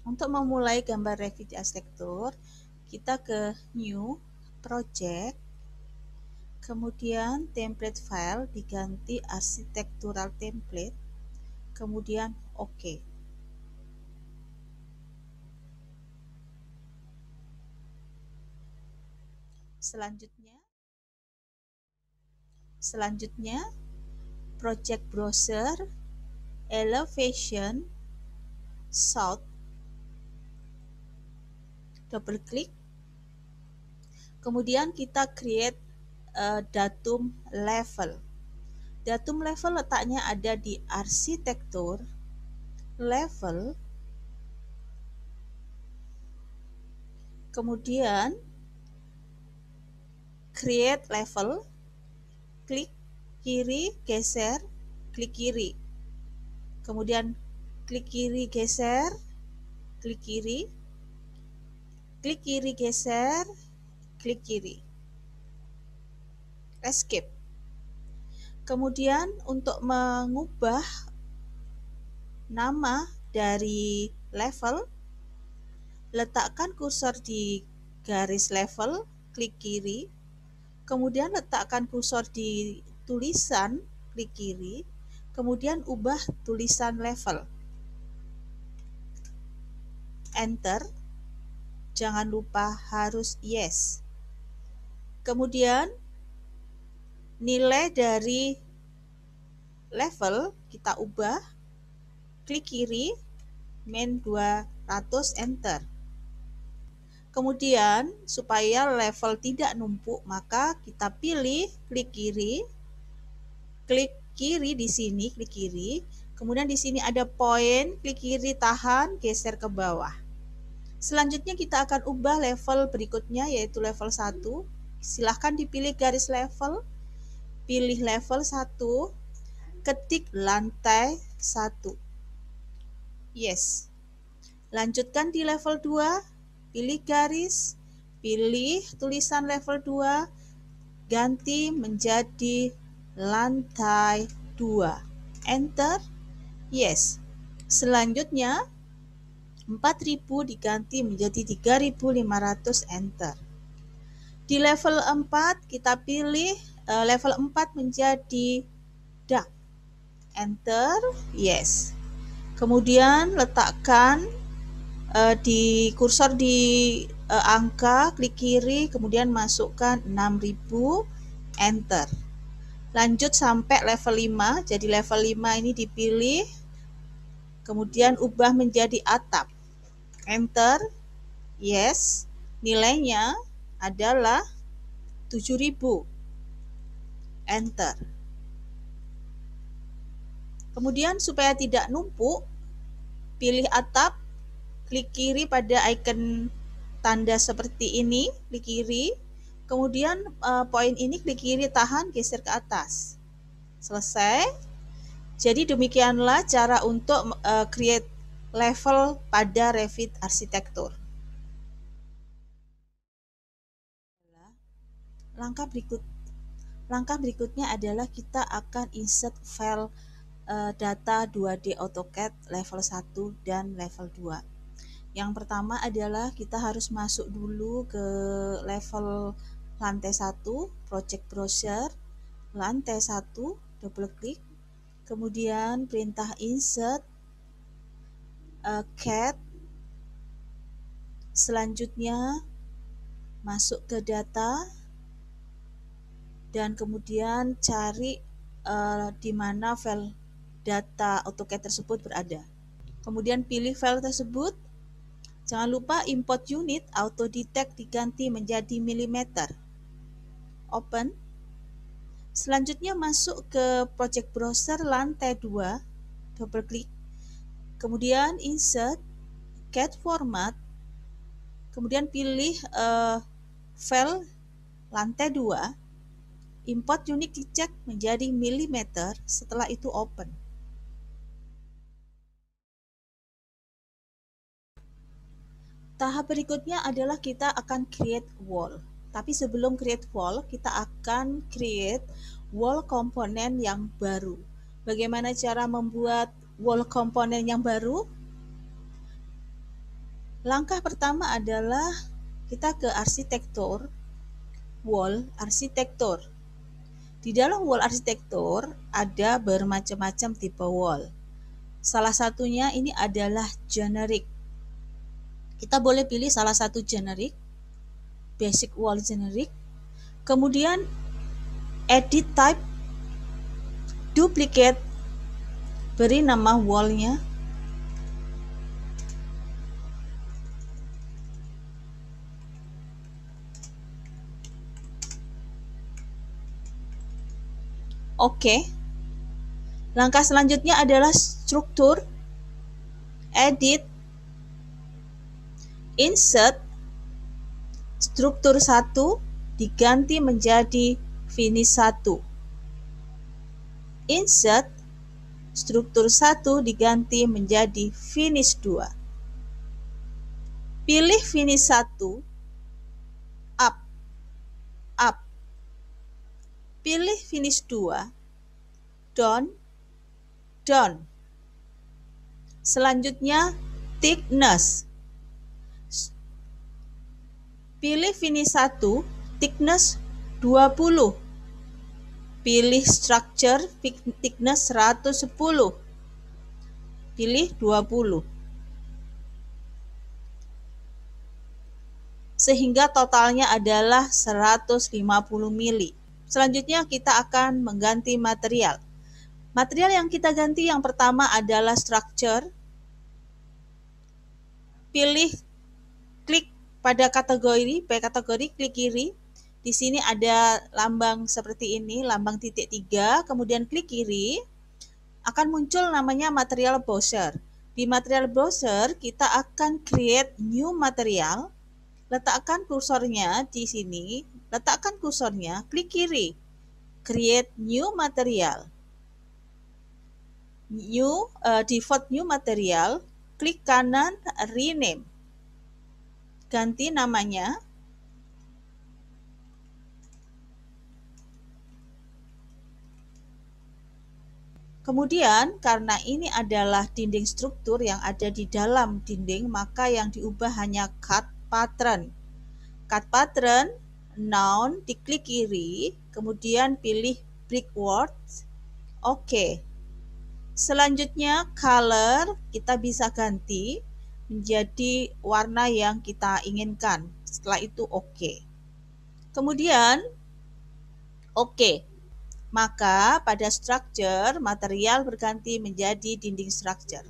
Untuk memulai gambar Revit arsitektur, kita ke New, Project, kemudian Template File diganti Architectural Template, kemudian OK. Selanjutnya, Project Browser, Elevation, South, double klik, kemudian kita create datum level. Datum level letaknya ada di arsitektur, level, kemudian create level, klik kiri, geser, klik kiri, kemudian klik kiri, geser, klik kiri, klik kiri, geser, klik kiri, escape. Kemudian untuk mengubah nama dari level, letakkan kursor di garis level, klik kiri, kemudian letakkan kursor di tulisan, klik kiri, kemudian ubah tulisan level. Enter. Jangan lupa harus yes. Kemudian nilai dari level kita ubah, klik kiri, min 200, enter. Kemudian supaya level tidak numpuk, maka kita pilih klik kiri di sini, klik kiri. Kemudian di sini ada poin, klik kiri, tahan, geser ke bawah. Selanjutnya kita akan ubah level berikutnya, yaitu level 1. Silahkan dipilih garis level, pilih level 1, ketik lantai 1. Yes. Lanjutkan di level 2, pilih garis, pilih tulisan level 2, ganti menjadi lantai 2. Enter. Yes. Selanjutnya 4.000 diganti menjadi 3.500, enter. Di level 4 kita pilih level 4 menjadi dark, enter, yes. Kemudian letakkan di kursor di angka, klik kiri, kemudian masukkan 6.000, enter. Lanjut sampai level 5, jadi level 5 ini dipilih, kemudian ubah menjadi atap, enter, yes. Nilainya adalah 7.000, enter. Kemudian supaya tidak numpuk, pilih atap, klik kiri pada icon tanda seperti ini, klik kiri, kemudian poin ini klik kiri, tahan, geser ke atas. Selesai. Jadi demikianlah cara untuk create level pada Revit arsitektur. Langkah berikutnya adalah kita akan insert file data 2D AutoCAD level 1 dan level 2. Yang pertama adalah kita harus masuk dulu ke level lantai 1, Project Browser, lantai 1, double klik, kemudian perintah insert, CAD, selanjutnya masuk ke data, dan kemudian cari di mana file data AutoCAD tersebut berada. Kemudian pilih file tersebut. Jangan lupa import unit auto detect diganti menjadi milimeter. Open. Selanjutnya masuk ke Project Browser lantai 2, double klik. Kemudian insert, CAD format. Kemudian pilih file lantai 2. Import unit dicek menjadi milimeter, setelah itu open. Tahap berikutnya adalah kita akan create wall. Tapi sebelum create wall, kita akan create wall komponen yang baru. Bagaimana cara membuat wall komponen yang baru? Langkah pertama adalah kita ke arsitektur, wall arsitektur. Di dalam wall arsitektur ada bermacam-macam tipe wall. Salah satunya ini adalah generic. Kita boleh pilih salah satu generic, basic wall generic. Kemudian edit type, duplicate, beri nama wallnya. Oke. Langkah selanjutnya adalah struktur, edit, insert, struktur 1 diganti menjadi finish 1. Insert, struktur 1 diganti menjadi finish 2. Pilih finish 1, up, up. Pilih finish 2, down, down. Selanjutnya thickness. Pilih finish 1, thickness 20. Pilih structure, thickness 110. Pilih 20. Sehingga totalnya adalah 150 mili. Selanjutnya kita akan mengganti material. Material yang kita ganti yang pertama adalah structure. Pilih, klik pada kategori, klik kiri. Di sini ada lambang seperti ini, lambang titik 3, kemudian klik kiri, akan muncul namanya material browser. Di material browser kita akan create new material. Letakkan kursornya di sini, klik kiri, create new material. Default new material, klik kanan, rename. Ganti namanya. Kemudian karena ini adalah dinding struktur yang ada di dalam dinding, maka yang diubah hanya cut pattern. Cut pattern, noun, diklik kiri, kemudian pilih brickwork. Oke. Selanjutnya color kita bisa ganti menjadi warna yang kita inginkan. Setelah itu oke. Kemudian oke. Maka pada structure material berganti menjadi dinding structure.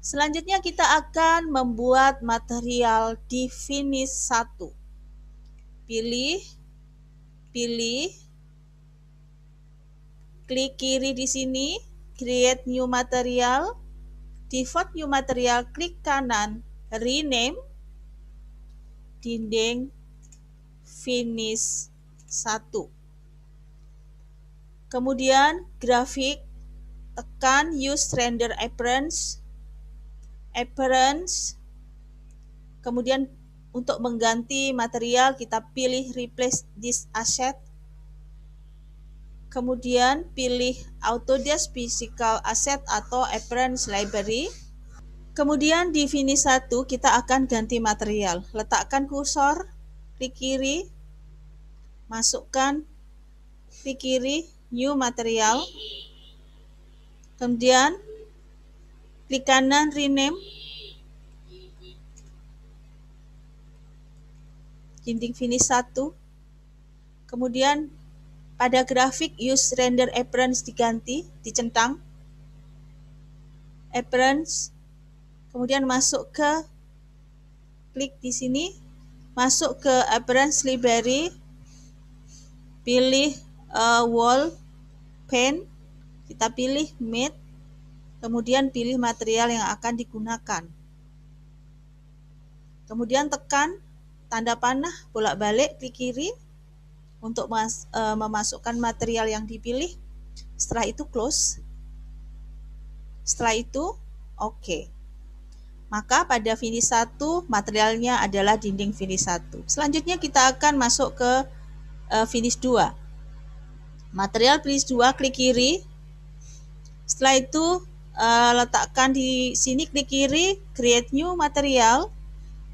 Selanjutnya kita akan membuat material di finish 1. Pilih, klik kiri di sini, create new material, default new material, klik kanan, rename, dinding finish 1. Kemudian grafik, tekan use render appearance. Kemudian untuk mengganti material kita pilih replace this asset. Kemudian pilih Autodesk Physical Asset atau Appearance Library. Kemudian di finish 1 kita akan ganti material. Letakkan kursor, klik kiri, masukkan, klik kiri, new material. Kemudian klik kanan, rename, dinding finish 1. Kemudian pada grafik use render appearance diganti, dicentang appearance. Kemudian masuk ke, klik di sini, masuk ke appearance library, pilih wall paint, kita pilih matte. Kemudian pilih material yang akan digunakan. Kemudian tekan tanda panah bolak-balik klik kiri untuk memasukkan material yang dipilih. Setelah itu close. Setelah itu oke. Maka pada finish 1 materialnya adalah dinding finish 1. Selanjutnya kita akan masuk ke finish 2. Material finish 2 klik kiri. Setelah itu letakkan di sini, klik kiri create new material,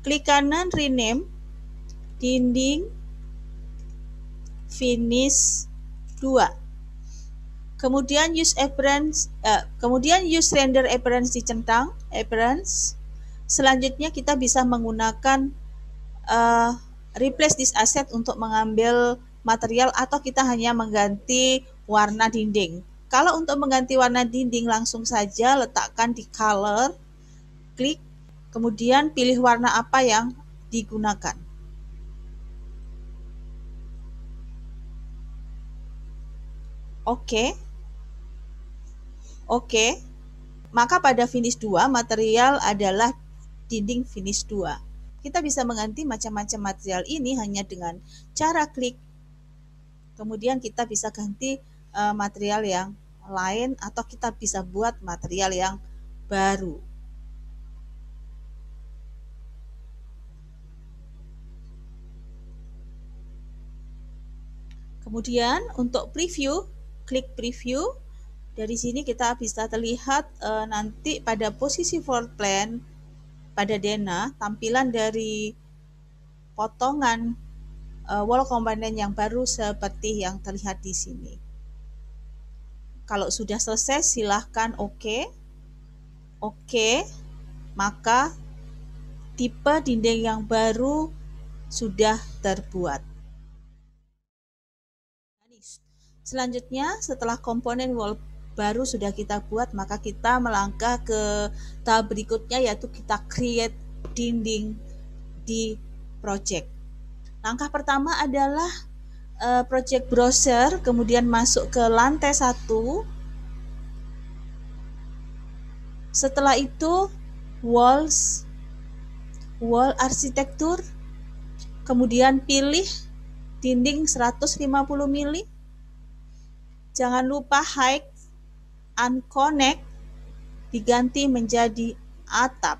klik kanan rename dinding finish 2. Kemudian use render appearance dicentang appearance. Selanjutnya kita bisa menggunakan replace this asset untuk mengambil material, atau kita hanya mengganti warna dinding. Kalau untuk mengganti warna dinding, langsung saja letakkan di color, klik, kemudian pilih warna apa yang digunakan. Oke. Maka pada finish 2 material adalah dinding finish 2. Kita bisa mengganti macam-macam material ini hanya dengan cara klik. Kemudian kita bisa ganti material yang lain, atau kita bisa buat material yang baru. Kemudian untuk preview, klik preview. Dari sini kita bisa terlihat nanti pada posisi floor plan pada Dena, tampilan dari potongan wall component yang baru seperti yang terlihat di sini. Kalau sudah selesai, silahkan oke, maka tipe dinding yang baru sudah terbuat. Selanjutnya, setelah komponen wall baru sudah kita buat, maka kita melangkah ke tahap berikutnya, yaitu kita create dinding di project. Langkah pertama adalah project browser, kemudian masuk ke lantai 1. Setelah itu wall arsitektur, kemudian pilih dinding 150 mili. Jangan lupa height unconnect diganti menjadi atap.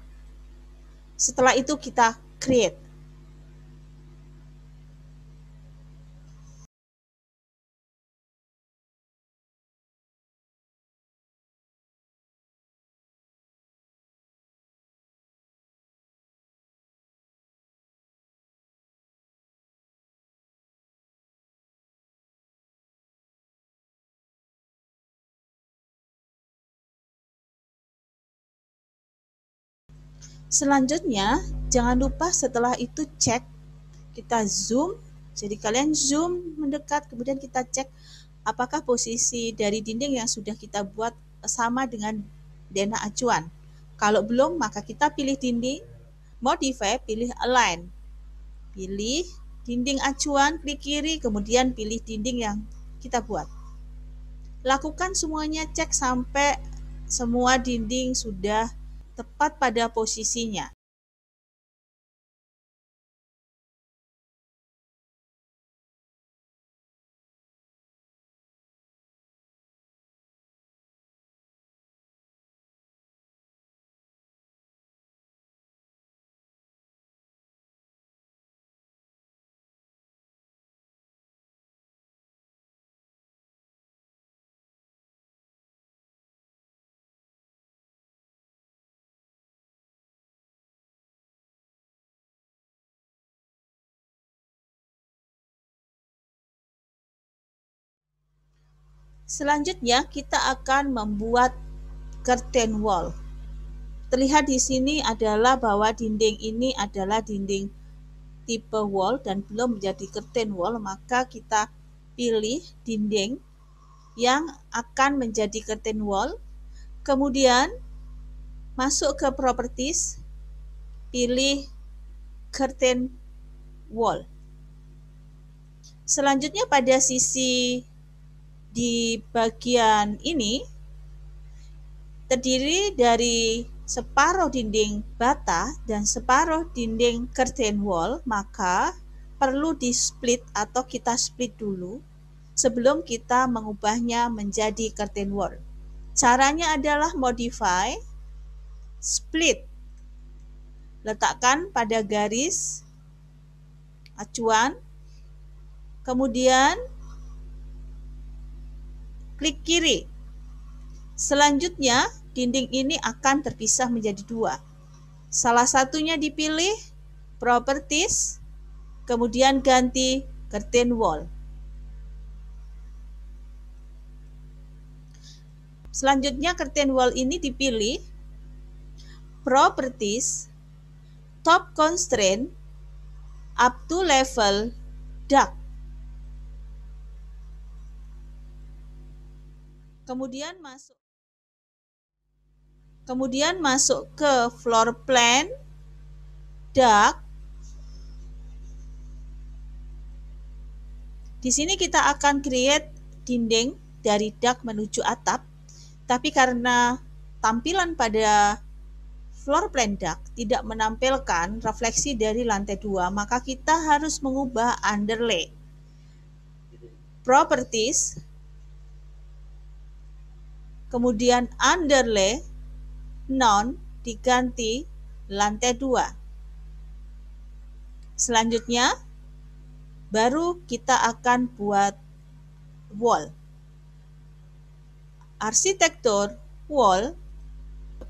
Setelah itu kita create. Selanjutnya, jangan lupa setelah itu cek, kita zoom. Jadi kalian zoom mendekat, kemudian kita cek apakah posisi dari dinding yang sudah kita buat sama dengan Dena acuan. Kalau belum, maka kita pilih dinding, modify, pilih align. Pilih dinding acuan, klik kiri, kemudian pilih dinding yang kita buat. Lakukan semuanya, cek sampai semua dinding sudah tepat pada posisinya. Selanjutnya kita akan membuat curtain wall. Terlihat di sini adalah bahwa dinding ini adalah dinding tipe wall dan belum menjadi curtain wall, maka kita pilih dinding yang akan menjadi curtain wall. Kemudian masuk ke properties, pilih curtain wall. Selanjutnya pada sisi di bagian ini terdiri dari separuh dinding bata dan separuh dinding curtain wall, maka perlu di split atau kita split dulu sebelum kita mengubahnya menjadi curtain wall. Caranya adalah modify, split, letakkan pada garis acuan, kemudian klik kiri. Selanjutnya dinding ini akan terpisah menjadi dua. Salah satunya dipilih, Properties, kemudian ganti curtain wall. Selanjutnya curtain wall ini dipilih, Properties, Top Constraint, Up to Level, Dark. Kemudian masuk ke floor plan, Dark. Di sini kita akan create dinding dari dark menuju atap, tapi karena tampilan pada floor plan dark tidak menampilkan refleksi dari lantai 2, maka kita harus mengubah underlay. Properties, kemudian underlay, non diganti lantai 2. Selanjutnya baru kita akan buat wall. Arsitektur wall,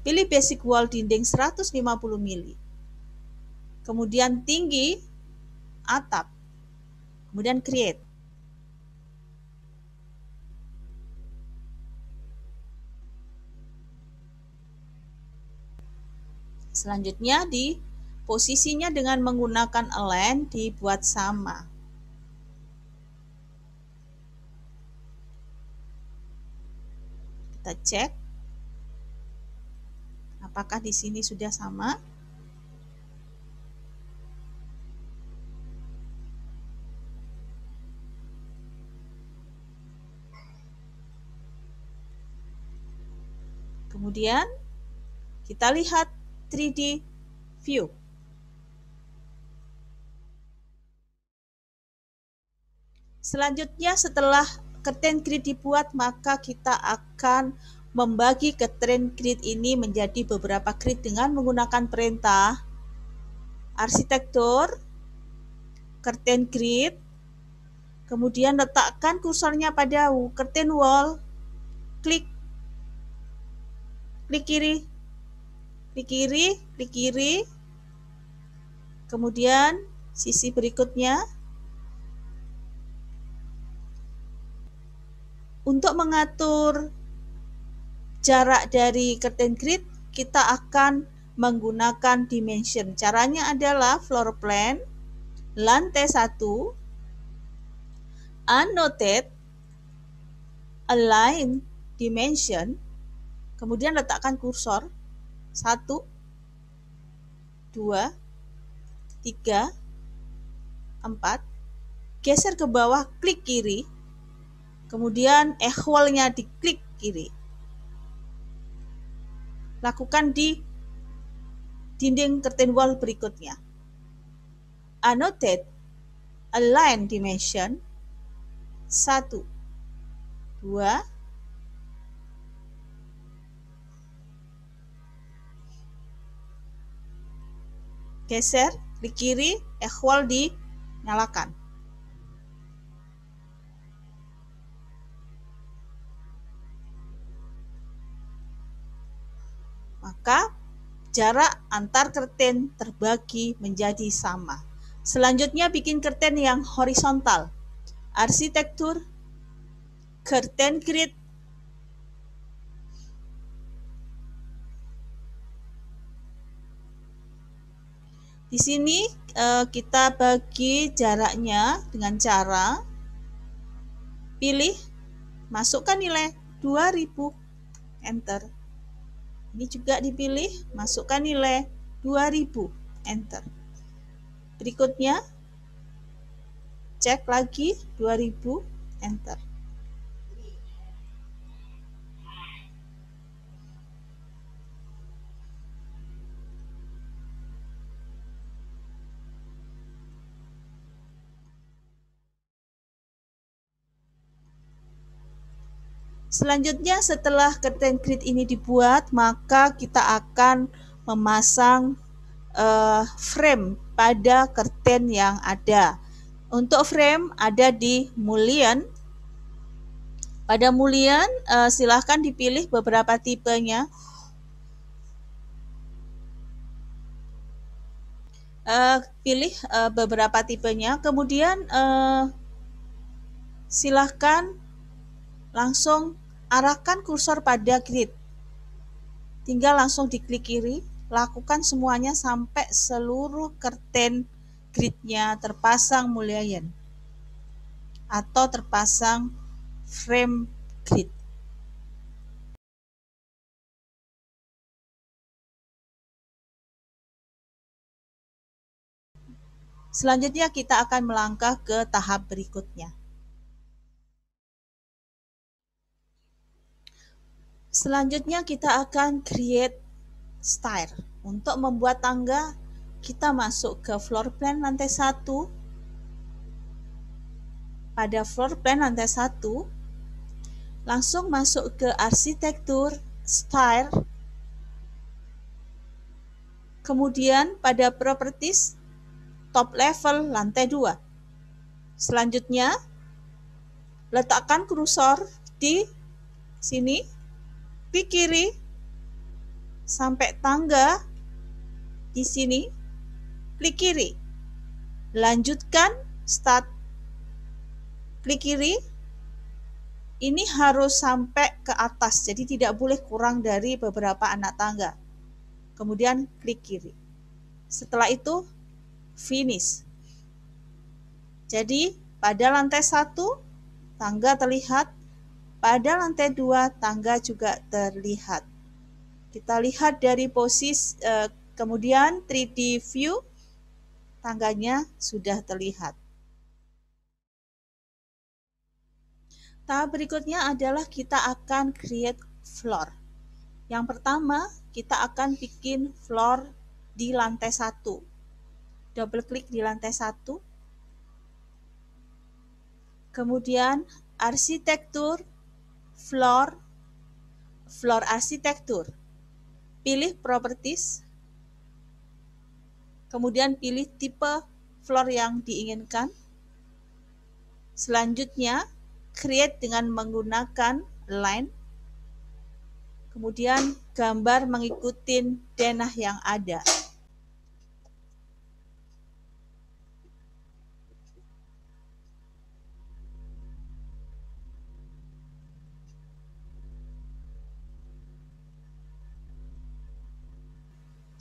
pilih basic wall dinding 150 mili. Kemudian tinggi atap. Kemudian create. Selanjutnya di posisinya dengan menggunakan align dibuat sama. Kita cek apakah di sini sudah sama. Kemudian kita lihat 3D view. Selanjutnya setelah curtain grid dibuat, maka kita akan membagi curtain grid ini menjadi beberapa grid dengan menggunakan perintah arsitektur, curtain grid, kemudian letakkan kursornya pada curtain wall, klik kiri, kemudian sisi berikutnya. Untuk mengatur jarak dari curtain grid, kita akan menggunakan dimension. Caranya adalah floor plan, lantai 1, annotate, align dimension, kemudian letakkan kursor 1, 2, 3, 4, geser ke bawah, klik kiri, kemudian equal-nya diklik kiri. Lakukan di dinding curtain wall berikutnya. Annotate, align dimension 1, 2, geser, klik kiri, equal dinyalakan. Maka jarak antar curtain terbagi menjadi sama. Selanjutnya bikin curtain yang horizontal. Arsitektur, curtain grid, di sini kita bagi jaraknya dengan cara pilih, masukkan nilai 2000, enter. Ini juga dipilih, masukkan nilai 2000, enter. Berikutnya, cek lagi 2000, enter. Selanjutnya setelah curtain grid ini dibuat, maka kita akan memasang frame pada curtain yang ada. Untuk frame ada di mullion. Pada mullion silahkan dipilih beberapa tipenya. Pilih beberapa tipenya, kemudian silahkan langsung arahkan kursor pada grid. Tinggal langsung diklik kiri, lakukan semuanya sampai seluruh curtain gridnya terpasang mulaian atau terpasang frame grid. Selanjutnya kita akan melangkah ke tahap berikutnya. Selanjutnya kita akan create stair. Untuk membuat tangga, kita masuk ke floor plan lantai 1. Pada floor plan lantai 1, langsung masuk ke arsitektur, stair. Kemudian pada properties, top level lantai 2. Selanjutnya, letakkan kursor di sini, klik kiri sampai tangga di sini, klik kiri. Lanjutkan start, klik kiri. Ini harus sampai ke atas, jadi tidak boleh kurang dari beberapa anak tangga. Kemudian klik kiri. Setelah itu finish. Jadi pada lantai 1 tangga terlihat, pada lantai 2 tangga juga terlihat. Kita lihat dari posisi kemudian 3D view, tangganya sudah terlihat. Tahap berikutnya adalah kita akan create floor. Yang pertama, kita akan bikin floor di lantai 1. Double klik di lantai 1. Kemudian arsitektur, floor arsitektur. Pilih properties. Kemudian pilih tipe floor yang diinginkan. Selanjutnya, create dengan menggunakan line. Kemudian gambar mengikuti denah yang ada.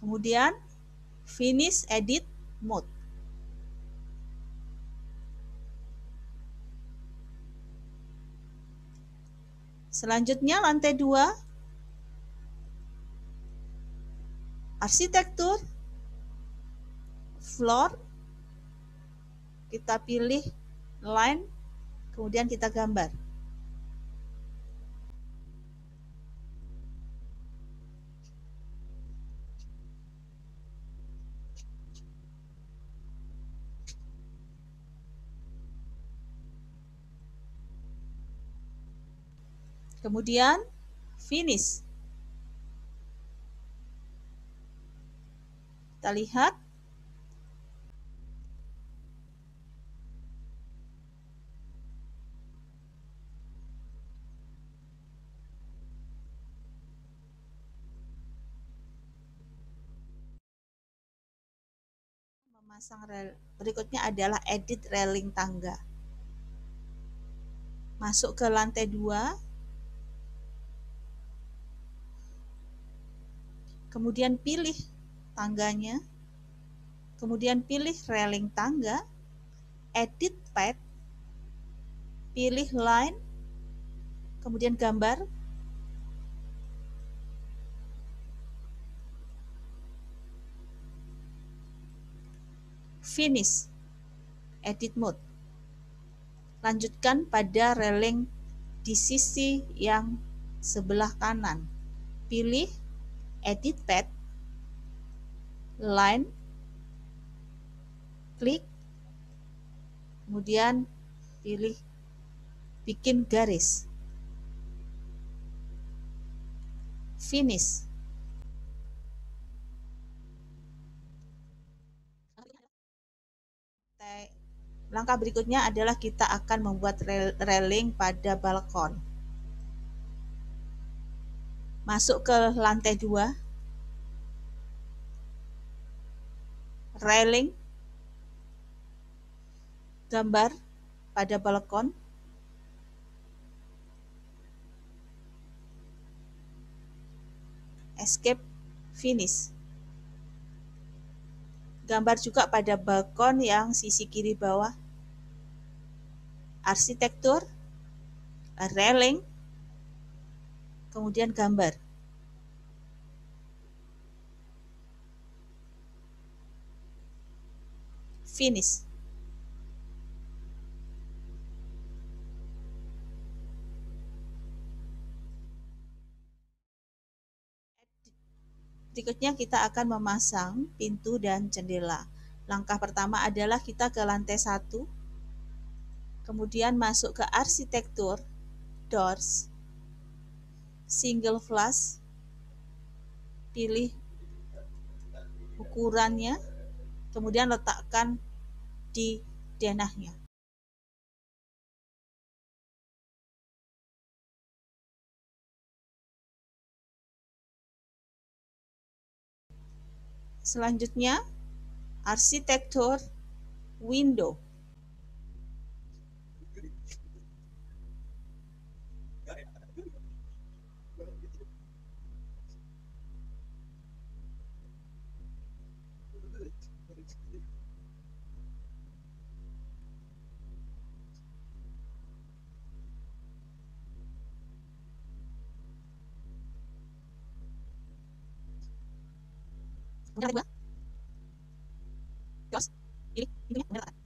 Kemudian finish edit mode. Selanjutnya lantai 2, arsitektur, floor, kita pilih line, kemudian kita gambar. Kemudian finish. Kita lihat memasang rel. Berikutnya adalah edit railing tangga. Masuk ke lantai 2. Kemudian pilih tangganya. Kemudian pilih railing tangga, edit path, pilih line, kemudian gambar. Finish edit mode. Lanjutkan pada railing di sisi yang sebelah kanan. Pilih edit path, line, klik, kemudian pilih bikin garis. Finish. Langkah berikutnya adalah kita akan membuat railing pada balkon. Masuk ke lantai 2. railing, gambar pada balkon, escape, finish. Gambar juga pada balkon yang sisi kiri bawah, arsitektur, railing, kemudian gambar. Finish. Berikutnya kita akan memasang pintu dan jendela. Langkah pertama adalah kita ke lantai 1, kemudian masuk ke arsitektur, doors, single flush, pilih ukurannya, kemudian letakkan di denahnya. Selanjutnya, arsitektur window. Kemudian doors, pilih pintunya, kemudian letakkan.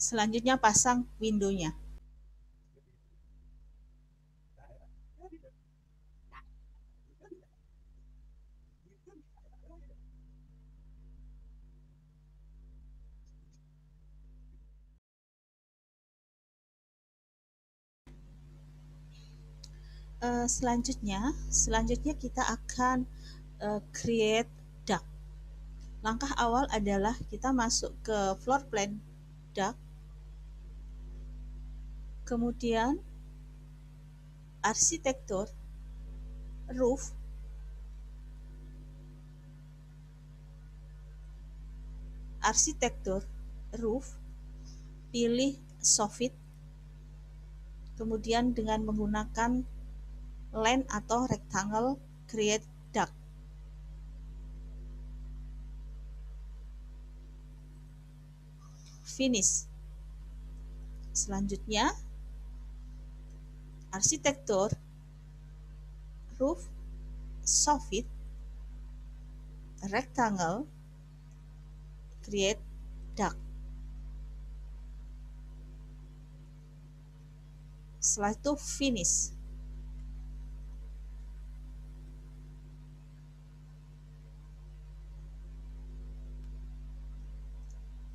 Selanjutnya pasang windownya. Selanjutnya kita akan create duct. Langkah awal adalah kita masuk ke floor plan duct, kemudian arsitektur, roof, pilih soffit, kemudian dengan menggunakan line atau rectangle, create duct. Finish. Selanjutnya, arsitektur, roof, soffit, rectangle, create duct. Setelah itu finish.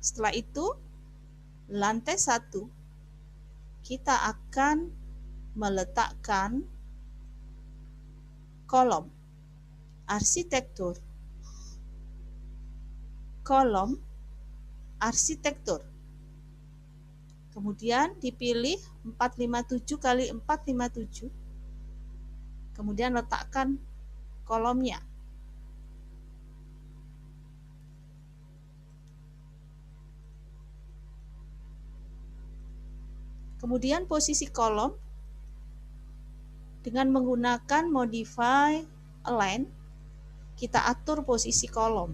Setelah itu, lantai 1 kita akan meletakkan kolom arsitektur, kemudian dipilih 457 kali 457, kemudian letakkan kolomnya. Kemudian posisi kolom dengan menggunakan modify align, kita atur posisi kolom.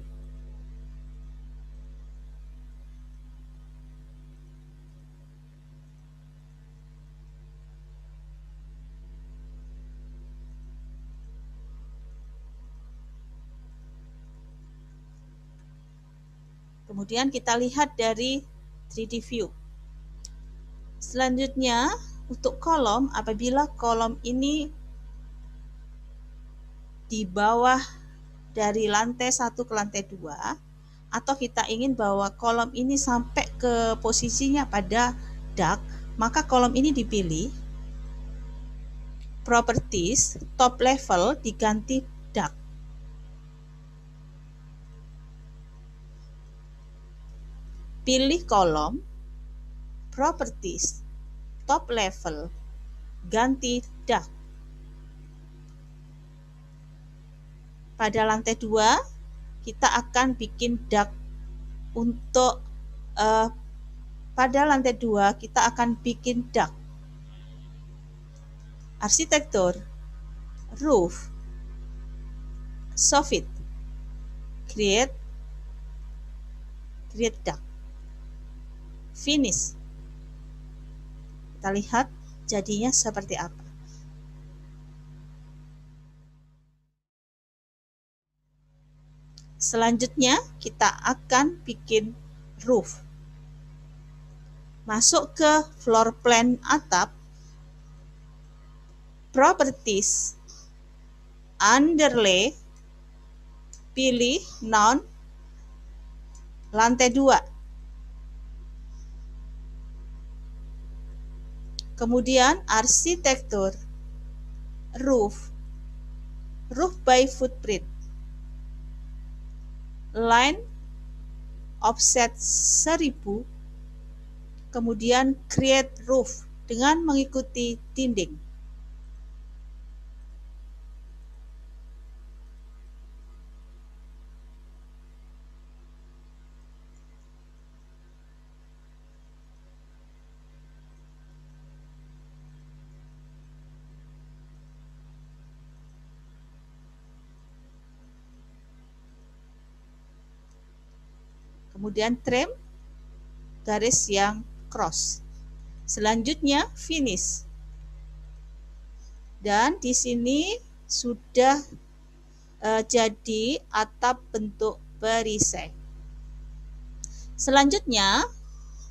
Kemudian kita lihat dari 3D view. Selanjutnya, untuk kolom, apabila kolom ini di bawah dari lantai 1 ke lantai 2, atau kita ingin bahwa kolom ini sampai ke posisinya pada duct, maka kolom ini dipilih, properties, top level diganti dark. Pilih kolom, properties, top level, ganti dark. Pada lantai 2, kita akan bikin dark untuk pada lantai 2 kita akan bikin dark. Arsitektur, roof, soffit, create dark, finish. Kita lihat jadinya seperti apa. Selanjutnya kita akan bikin roof. Masuk ke floor plan atap, properties, underlay, pilih non, lantai 2. Kemudian arsitektur, roof by footprint, line offset 1000, kemudian create roof dengan mengikuti dinding. Kemudian trim garis yang cross. Selanjutnya finish. Dan di sini sudah jadi atap bentuk perisai. Selanjutnya,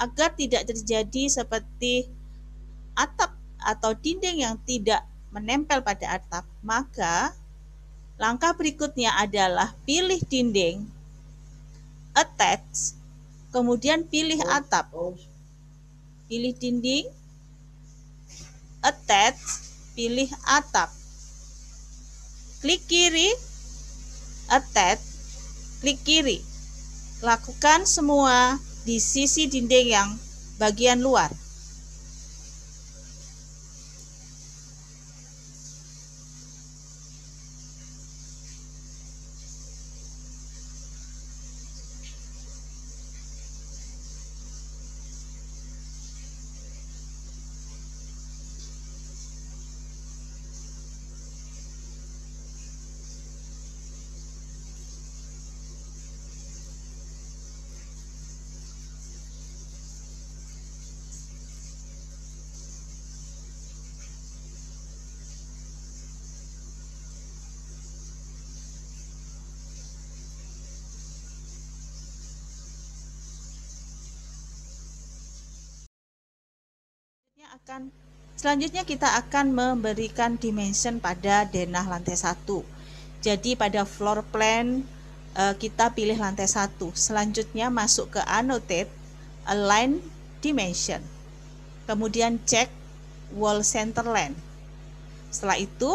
agar tidak terjadi seperti atap atau dinding yang tidak menempel pada atap, maka langkah berikutnya adalah pilih dinding, attach, kemudian pilih atap. Pilih dinding, attach, pilih atap. Klik kiri, attach, klik kiri. Lakukan semua di sisi dinding yang bagian luar. Selanjutnya kita akan memberikan dimension pada denah lantai 1. Jadi pada floor plan kita pilih lantai 1. Selanjutnya masuk ke annotate, align dimension. Kemudian cek wall center line. Setelah itu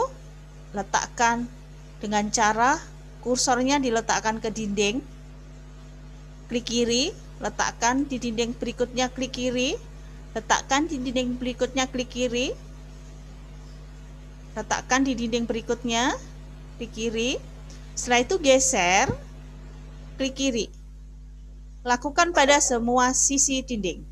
letakkan dengan cara kursornya diletakkan ke dinding. Klik kiri, letakkan di dinding berikutnya, klik kiri. Letakkan di dinding berikutnya, klik kiri. Letakkan di dinding berikutnya, klik kiri. Setelah itu geser, klik kiri. Lakukan pada semua sisi dinding.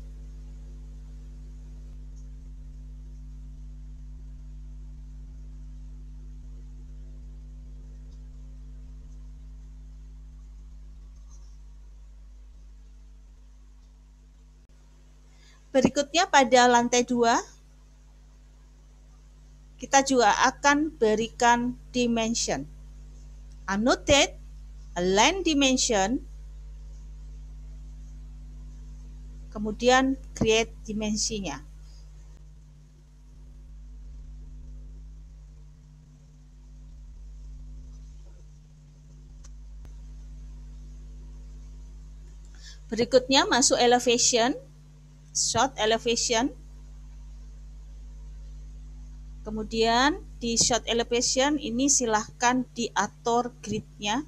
Berikutnya pada lantai 2, kita juga akan berikan dimension. Annotate, align dimension, kemudian create dimensinya. Berikutnya masuk elevation, short elevation, Kemudian di shot elevation ini silahkan diatur gridnya,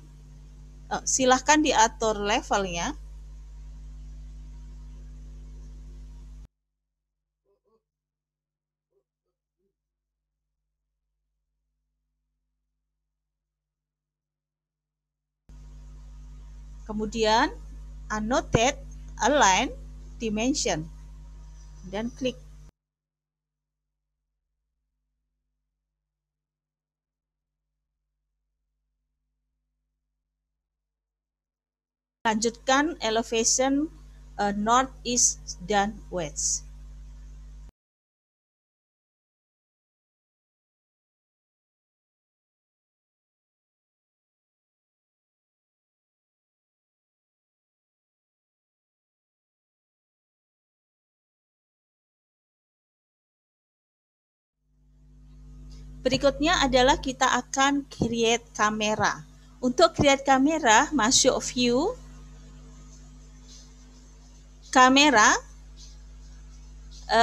silahkan diatur levelnya. Kemudian annotate, align, dimension, dan klik. Lanjutkan elevation north, east, dan west. Berikutnya adalah kita akan create kamera. Untuk create kamera, masuk view, kamera,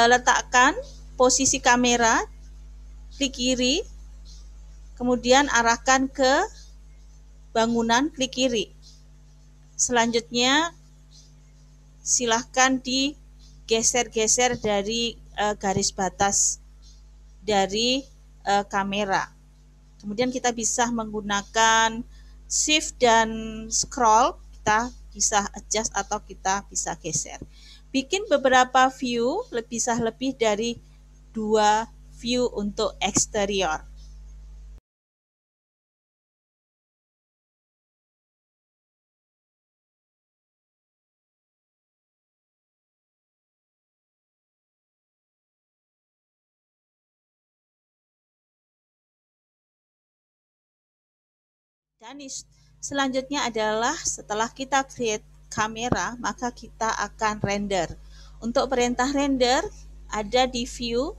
letakkan posisi kamera, klik kiri, kemudian arahkan ke bangunan, klik kiri. Selanjutnya, silahkan digeser-geser dari garis batas dari kamera. Kemudian kita bisa menggunakan shift dan scroll, kita bisa adjust atau kita bisa geser. Bikin beberapa view, bisa lebih dari 2 view untuk eksterior. Dan selanjutnya adalah setelah kita create kamera, maka kita akan render. Untuk perintah render ada di view,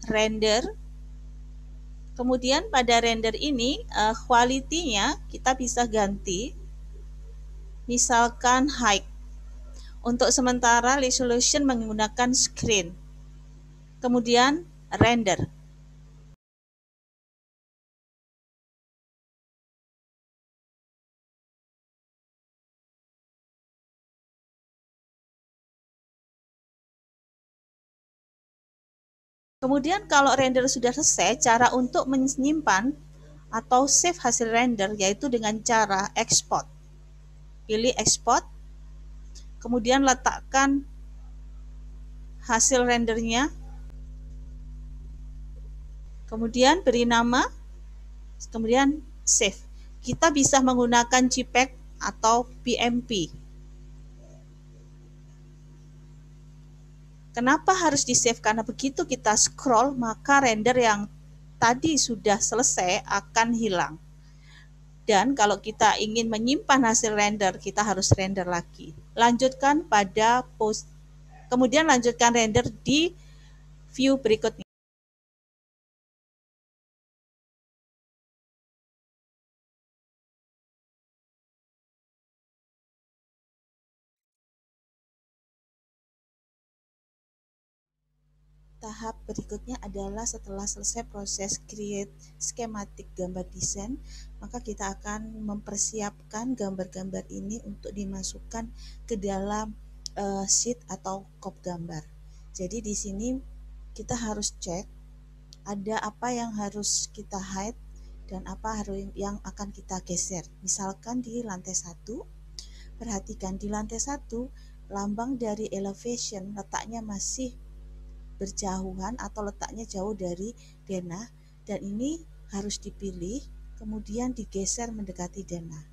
render. Kemudian pada render ini quality-nya kita bisa ganti. Misalkan height. Untuk sementara resolution menggunakan screen. Kemudian render. Kemudian kalau render sudah selesai, cara untuk menyimpan atau save hasil render yaitu dengan cara export. Pilih export, kemudian letakkan hasil rendernya, kemudian beri nama, kemudian save. Kita bisa menggunakan JPEG atau BMP. Kenapa harus di-save? Karena begitu kita scroll, maka render yang tadi sudah selesai akan hilang. Dan kalau kita ingin menyimpan hasil render, kita harus render lagi. Lanjutkan pada kemudian lanjutkan render di view berikutnya. Tahap berikutnya adalah setelah selesai proses create skematik gambar desain, maka kita akan mempersiapkan gambar-gambar ini untuk dimasukkan ke dalam sheet atau kop gambar. Jadi di sini kita harus cek ada apa yang harus kita hide dan apa yang akan kita geser. Misalkan di lantai 1, perhatikan di lantai 1 lambang dari elevation letaknya masih berjauhan atau letaknya jauh dari denah, dan ini harus dipilih kemudian digeser mendekati denah.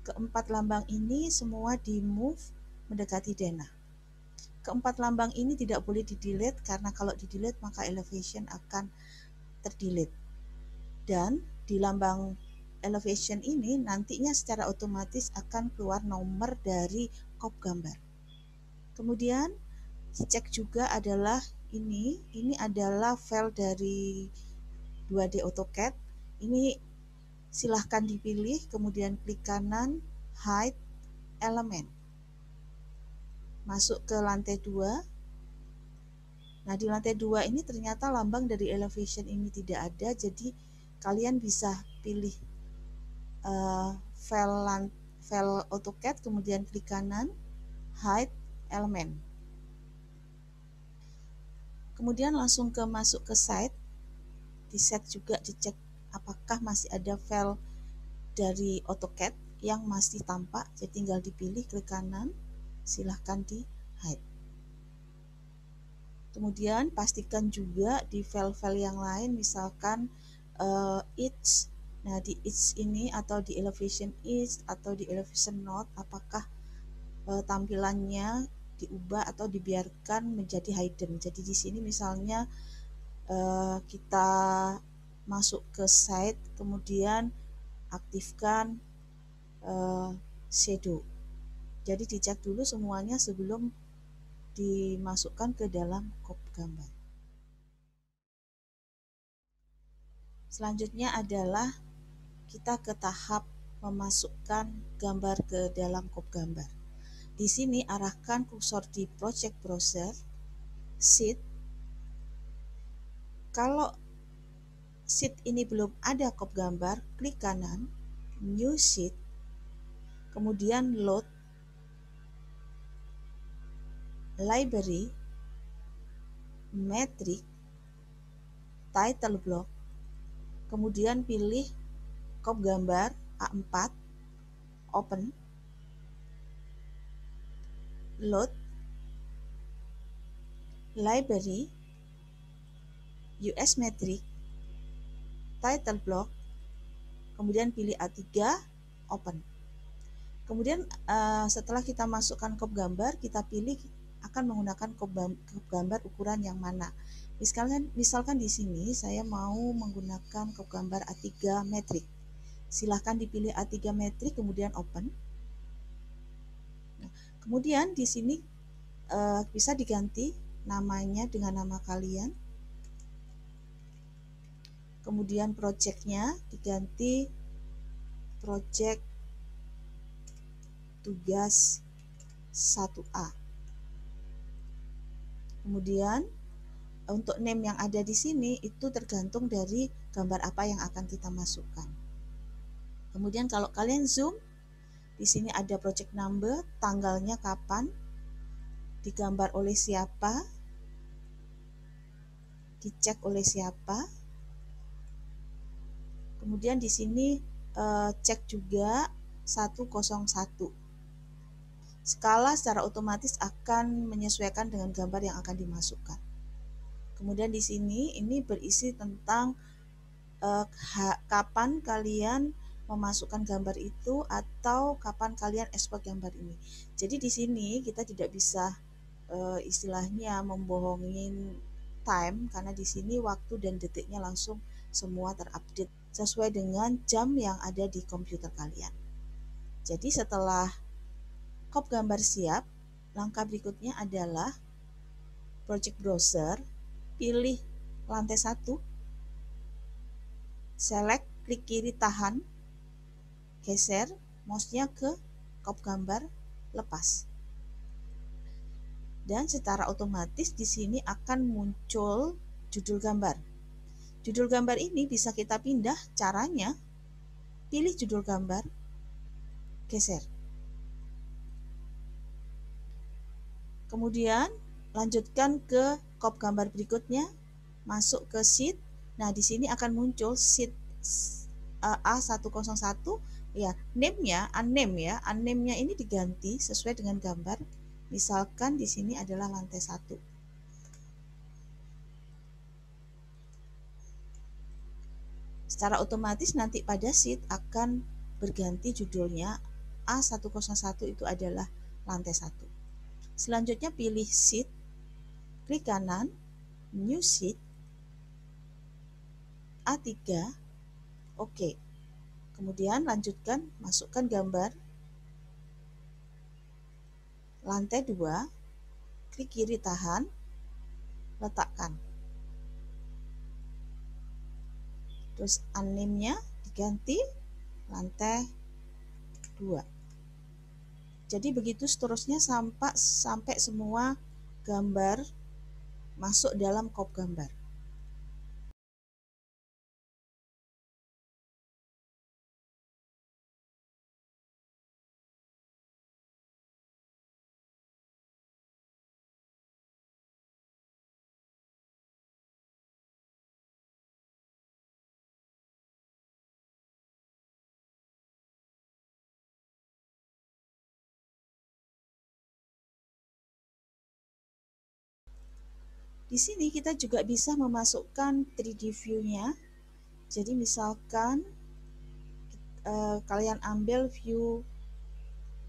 Keempat lambang ini semua di move mendekati denah. Keempat lambang ini tidak boleh di-delete karena kalau di-delete maka elevation akan ter-delete. Dan di lambang elevation ini nantinya secara otomatis akan keluar nomor dari kop gambar. Kemudian cek juga adalah ini adalah file dari 2D AutoCAD. Ini silahkan dipilih, kemudian klik kanan, hide element. Masuk ke lantai 2. Nah, di lantai 2 ini ternyata lambang dari elevation ini tidak ada, jadi kalian bisa pilih file AutoCAD, kemudian klik kanan, hide element. Kemudian langsung masuk ke site, di set juga dicek apakah masih ada file dari AutoCAD yang masih tampak, jadi tinggal dipilih, klik kanan, silahkan di hide. Kemudian pastikan juga di file-file yang lain, misalkan each. Nah, di each ini atau di elevation each atau di elevation note, apakah tampilannya diubah atau dibiarkan menjadi hidden. Jadi di sini misalnya kita masuk ke site, kemudian aktifkan shadow. Jadi dicek dulu semuanya sebelum dimasukkan ke dalam crop gambar. Selanjutnya adalah kita ke tahap memasukkan gambar ke dalam crop gambar. Di sini arahkan kursor di project browser, sheet. Kalau sheet ini belum ada crop gambar, klik kanan, new sheet, kemudian load, library, metric, title block, kemudian pilih crop gambar A4, open, load, library, US metric, title block, kemudian pilih A3, open. Kemudian setelah kita masukkan crop gambar, kita pilih akan menggunakan crop gambar ukuran yang mana. Misalkan di sini saya mau menggunakan crop gambar A3 metrik. Silahkan dipilih A3 metrik, kemudian open. Nah, kemudian di sini bisa diganti namanya dengan nama kalian. Kemudian projectnya diganti project tugas 1A. Kemudian untuk name yang ada di sini itu tergantung dari gambar apa yang akan kita masukkan. Kemudian kalau kalian zoom, di sini ada project number, tanggalnya kapan, digambar oleh siapa, dicek oleh siapa. Kemudian di sini cek juga 101. Skala secara otomatis akan menyesuaikan dengan gambar yang akan dimasukkan. Kemudian di sini ini berisi tentang kapan kalian memasukkan gambar itu atau kapan kalian ekspor gambar ini. Jadi di sini kita tidak bisa istilahnya membohongin time, karena di sini waktu dan detiknya langsung semua terupdate sesuai dengan jam yang ada di komputer kalian. Jadi setelah crop gambar siap, langkah berikutnya adalah project browser, pilih lantai 1, select, klik kiri tahan, geser mouse-nya ke crop gambar, lepas. Dan secara otomatis di sini akan muncul judul gambar. Judul gambar ini bisa kita pindah, caranya pilih judul gambar, geser. Kemudian lanjutkan ke crop gambar berikutnya, masuk ke sheet. Nah, di sini akan muncul sheet A101 ya, name-nya, unnamed-nya ini diganti sesuai dengan gambar. Misalkan di sini adalah lantai 1. Secara otomatis nanti pada sheet akan berganti judulnya, A101 itu adalah lantai 1. Selanjutnya pilih sheet, klik kanan, new sheet, A3, oke. Kemudian lanjutkan, masukkan gambar, lantai 2, klik kiri tahan, letakkan. Terus unnamed-nya diganti lantai 2. Jadi begitu seterusnya sampai semua gambar masuk dalam crop gambar. Di sini kita juga bisa memasukkan 3D view-nya. Jadi misalkan kalian ambil view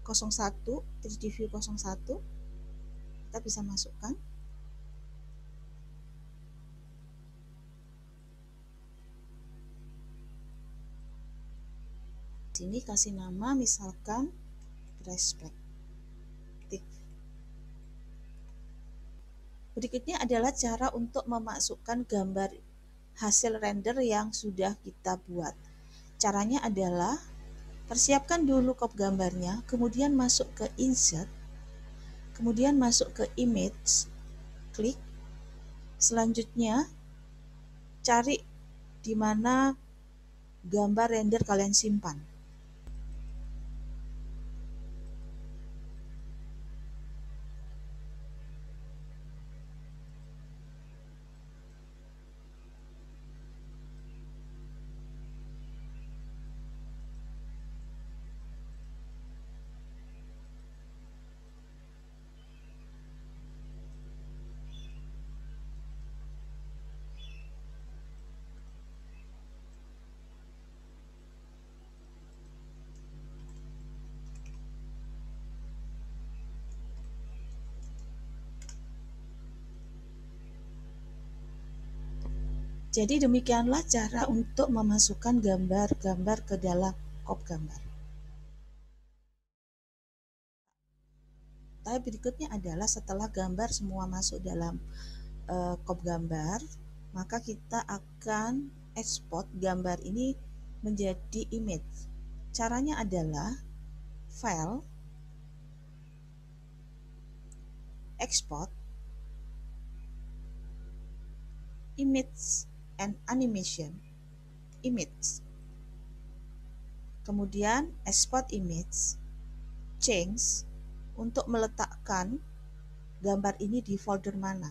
01, 3D view 01, kita bisa masukkan. Sini kasih nama misalkan perspektif. Berikutnya adalah cara untuk memasukkan gambar hasil render yang sudah kita buat. Caranya adalah persiapkan dulu crop gambarnya, kemudian masuk ke insert, kemudian masuk ke image, klik. Selanjutnya cari di mana gambar render kalian simpan. Jadi demikianlah cara untuk memasukkan gambar-gambar ke dalam crop gambar. Tahap berikutnya adalah setelah gambar semua masuk dalam crop gambar, maka kita akan export gambar ini menjadi image. Caranya adalah file, export, image and animation, image. Kemudian export image, change, untuk meletakkan gambar ini di folder mana.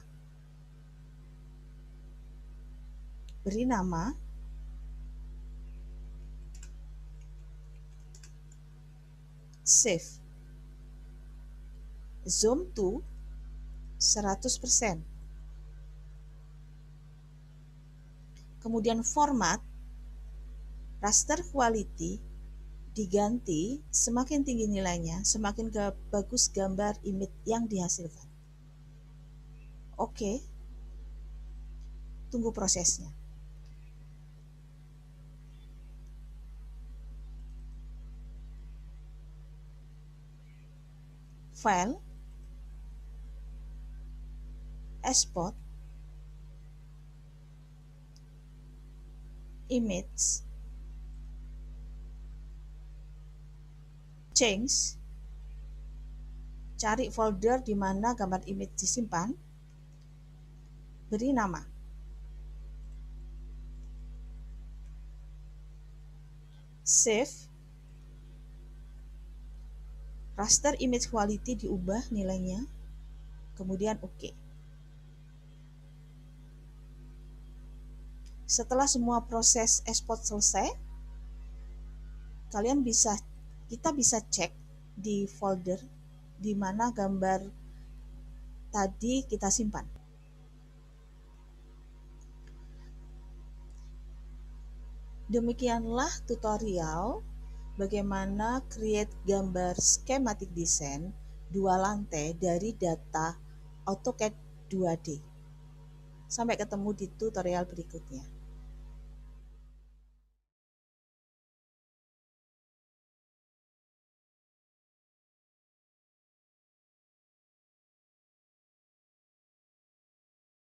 Beri nama, save, zoom to 100%. Kemudian format, raster quality diganti, semakin tinggi nilainya, semakin bagus gambar image yang dihasilkan. Oke, tunggu prosesnya. File, export, image, change, cari folder di mana gambar image disimpan, beri nama. Save, raster image quality diubah nilainya, kemudian OK. Setelah semua proses export selesai, kita bisa cek di folder di mana gambar tadi kita simpan. Demikianlah tutorial bagaimana create gambar schematic design 2 lantai dari data AutoCAD 2D. Sampai ketemu di tutorial berikutnya.